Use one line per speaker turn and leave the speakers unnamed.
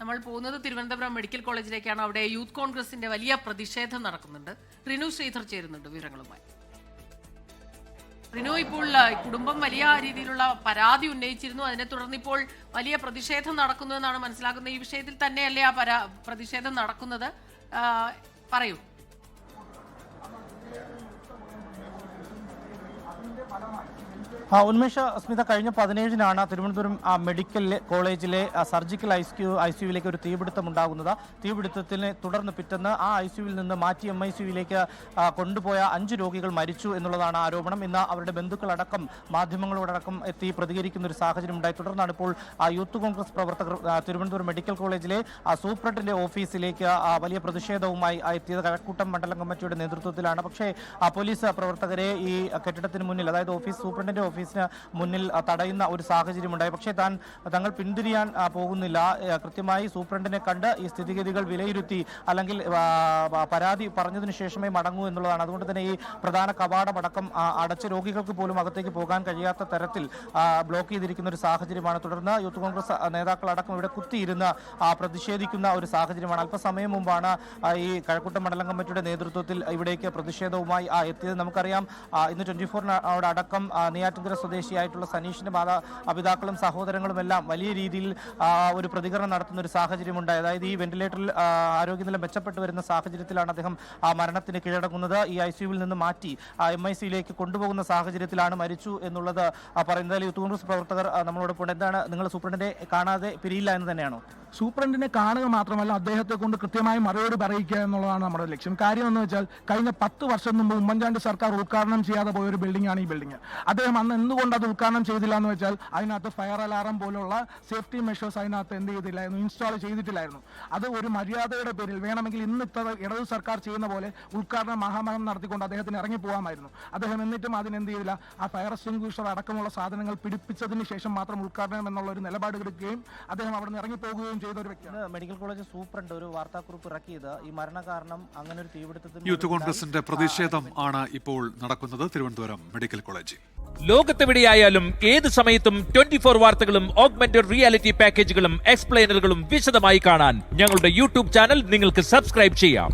നമ്മൾ പോകുന്നത് തിരുവനന്തപുരം മെഡിക്കൽ കോളേജിലേക്കാണ്. അവിടെ യൂത്ത് കോൺഗ്രസിന്റെ വലിയ പ്രതിഷേധം നടക്കുന്നുണ്ട്. റിനു ശ്രീധർ ചേരുന്നുണ്ട് വിവരങ്ങളുമായി. റിനു, ഇപ്പോൾ കുടുംബം വലിയ രീതിയിലുള്ള പരാതി ഉന്നയിച്ചിരുന്നു. അതിനെ തുടർന്ന് ഇപ്പോൾ വലിയ പ്രതിഷേധം നടക്കുന്നു എന്നാണ് മനസ്സിലാക്കുന്നത്. ഈ വിഷയത്തിൽ തന്നെയല്ലേ ആ പ്രതിഷേധം നടക്കുന്നത്? പറയൂ.
ഉന്മേഷ സ്മിത, കഴിഞ്ഞ 17-നാണ് തിരുവനന്തപുരം മെഡിക്കൽ കോളേജിലെ സർജിക്കൽ ഐസിയുവിലേക്ക് ഒരു തീപിടുത്തം ഉണ്ടാകുന്നത്. തീപിടുത്തത്തിനെ തുടർന്ന് പിറ്റേന്ന് ആ ഐസിയുവിൽ നിന്ന് മാറ്റി MICUവിലേക്ക് കൊണ്ടുപോയ 5 രോഗികൾ മരിച്ചു എന്നുള്ളതാണ് ആരോപണം. ഇന്ന് അവരുടെ ബന്ധുക്കളടക്കം മാധ്യമങ്ങളോടക്കം എത്തി പ്രതികരിക്കുന്ന ഒരു സാഹചര്യം ഉണ്ടായി. തുടർന്നാണ് ഇപ്പോൾ യൂത്ത് കോൺഗ്രസ് പ്രവർത്തകർ തിരുവനന്തപുരം മെഡിക്കൽ കോളേജിലെ സൂപ്രണ്ടിന്റെ ഓഫീസിലേക്ക് വലിയ പ്രതിഷേധവുമായി എത്തിയത്. കഴക്കൂട്ടം മണ്ഡലം കമ്മിറ്റിയുടെ നേതൃത്വത്തിലാണ്. പക്ഷേ പോലീസ് പ്രവർത്തകരെ ഈ കെട്ടിടത്തിന് മുന്നിൽ, അതായത് സൂപ്രണ്ടിന്റെ ഓഫീസിന് മുന്നിൽ തടയുന്ന ഒരു സാഹചര്യമുണ്ടായി. പക്ഷേ തങ്ങൾ പിന്തിരിയാൻ പോകുന്നില്ല. കൃത്യമായി സൂപ്രണ്ടിനെ കണ്ട് ഈ സ്ഥിതിഗതികൾ വിലയിരുത്തി അല്ലെങ്കിൽ പരാതി പറഞ്ഞതിന് ശേഷമേ മടങ്ങൂ എന്നുള്ളതാണ്. അതുകൊണ്ട് തന്നെ ഈ പ്രധാന കവാടമടക്കം അടച്ച രോഗികൾക്ക് പോലും അകത്തേക്ക് പോകാൻ കഴിയാത്ത തരത്തിൽ ബ്ലോക്ക് ചെയ്തിരിക്കുന്ന ഒരു സാഹചര്യമാണ്. തുടർന്ന് യൂത്ത് കോൺഗ്രസ് നേതാക്കളടക്കം ഇവിടെ കുത്തിയിരുന്ന് പ്രതിഷേധിക്കുന്ന ഒരു സാഹചര്യമാണ്. അല്പസമയം മുമ്പാണ് ഈ കഴക്കൂട്ടം മണ്ഡലം കമ്മിറ്റിയുടെ നേതൃത്വത്തിൽ ഇവിടേക്ക് പ്രതിഷേധവുമായി എത്തിയത്. നമുക്കറിയാം, ഇന്ന് 24 അടക്കം നെയ്യാറ്റിൻകര സ്വദേശിയായിട്ടുള്ള സനീഷിന്റെ മാതാപിതാക്കളും സഹോദരങ്ങളും എല്ലാം വലിയ രീതിയിൽ ഒരു പ്രതികരണം നടത്തുന്ന ഒരു സാഹചര്യമുണ്ടായി. അതായത് ഈ വെന്റിലേറ്ററിൽ ആരോഗ്യനില മെച്ചപ്പെട്ടു വരുന്ന സാഹചര്യത്തിലാണ് അദ്ദേഹം മരണത്തിന് കീഴടങ്ങുന്നത്. ഈ ICUവിൽ നിന്ന് മാറ്റി MICയിലേക്ക് കൊണ്ടുപോകുന്ന സാഹചര്യത്തിലാണ് മരിച്ചു എന്നുള്ളത് പറയുന്നത്. യൂത്ത് കോൺഗ്രസ് പ്രവർത്തകർ നമ്മളോടൊപ്പം. എന്താണ്, നിങ്ങൾ സൂപ്രണ്ടിനെ കാണാതെ പിരിയില്ല എന്ന് തന്നെയാണോ?
സൂപ്രണ്ടിനെ കാണുക മാത്രമല്ല, അദ്ദേഹത്തെ കൊണ്ട് കൃത്യമായി മറുപടി പറയിക്കുക എന്നുള്ളതാണ് നമ്മുടെ ലക്ഷ്യം. കാര്യം എന്ന് വെച്ചാൽ, കഴിഞ്ഞ 10 വർഷം മുമ്പ് ഉമ്മൻചാണ്ടി സർക്കാർ ഉദ്ഘാടനം ചെയ്യാതെ പോയൊരു ബിൽഡിംഗാണ് ഈ ബിൽഡിംഗ്. അദ്ദേഹം അന്ന് എന്തുകൊണ്ട് അത് ഉദ്ഘാടനം ചെയ്തില്ല എന്ന് വെച്ചാൽ, അതിനകത്ത് ഫയർ അലാറം പോലുള്ള സേഫ്റ്റി മെഷേഴ്സ് അതിനകത്ത് എന്ത് ചെയ്തില്ലായിരുന്നു, ഇൻസ്റ്റാൾ ചെയ്തിട്ടില്ലായിരുന്നു. അത് ഒരു മര്യാദയുടെ പേരിൽ വേണമെങ്കിൽ ഇന്ന് ഇടതു സർക്കാർ ചെയ്യുന്ന പോലെ ഉദ്ഘാടനം മഹാമഹം നടത്തിക്കൊണ്ട് അദ്ദേഹത്തിന് ഇറങ്ങിപ്പോകാമായിരുന്നു. അദ്ദേഹം എന്നിട്ടും അതിനെന്ത് ചെയ്തില്ല. ആ ഫയർ എക്സ്റ്റിംഗ്വിഷർ അടക്കമുള്ള സാധനങ്ങൾ പിടിപ്പിച്ചതിന് ശേഷം മാത്രം ഉദ്ഘാടനം എന്നുള്ള ഒരു നിലപാട് എടുക്കുകയും അദ്ദേഹം അവിടെ നിന്ന് ഇറങ്ങിപ്പോകുകയും ചെയ്ത ഒരു വ്യക്തിയാണ്.
മെഡിക്കൽ കോളേജ് സൂപ്രണ്ട് ഒരു വാർത്താക്കുറിപ്പ് ഇറക്കിയത് ഈ മരണകാരണം അങ്ങനെ ഒരു തീപിടുത്തത്തിൽ
യൂത്ത് കോൺഗ്രസിന്റെ പ്രതിഷേധം ആണ് ഇപ്പോൾ നടക്കുന്നത് തിരുവനന്തപുരം മെഡിക്കൽ കോളേജിൽ.
ലോകത്തെവിടെയായാലും ഏത് സമയത്തും 24 വാർത്തകളും ഓഗ്മെന്റഡ് റിയാലിറ്റി പാക്കേജുകളും എക്സ്പ്ലെയിനറുകളും വിശദമായി കാണാൻ ഞങ്ങളുടെ യൂട്യൂബ് ചാനൽ നിങ്ങൾക്ക് സബ്സ്ക്രൈബ് ചെയ്യാം.